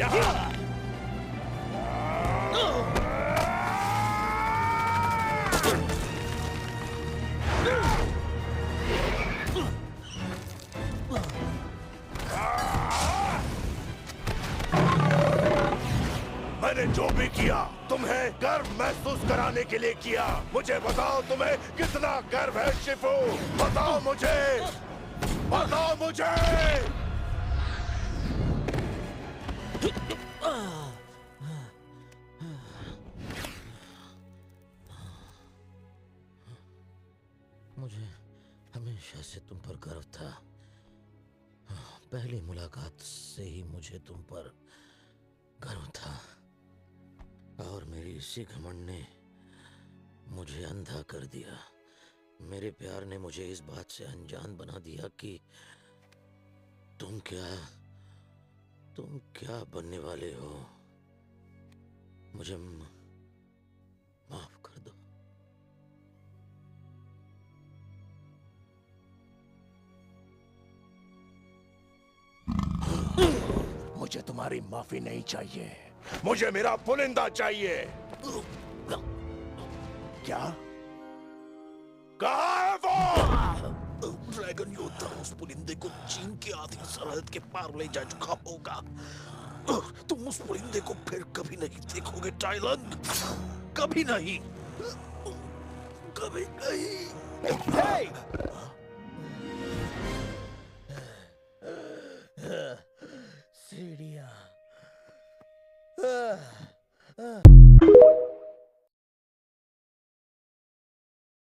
यहाँ। मैंने जो भी किया तुम्हें गर्व महसूस कराने के लिए किया। मुझे बताओ तुम्हें कितना गर्व है शिफू, बताओ मुझे, बताओ मुझे। मुझे हमेशा से तुम पर गर्व था। पहली मुलाकात से ही मुझे तुम पर गर्व था, और मेरी इसी घमंड ने मुझे अंधा कर दिया। मेरे प्यार ने मुझे इस बात से अनजान बना दिया कि तुम क्या बनने वाले हो। मुझे माफ कर दो। मुझे तुम्हारी माफी नहीं चाहिए, मुझे मेरा पुलिंदा चाहिए। क्या? कहाँ है वो? ड्रैगन योद्धा उस पुलिंदे को चीन की आधी सरहद के पार ले जा चुका होगा। तुम उस पुलिंदे को फिर कभी नहीं देखोगे टाइलन, कभी नहीं, कभी नहीं। सीढ़ियां।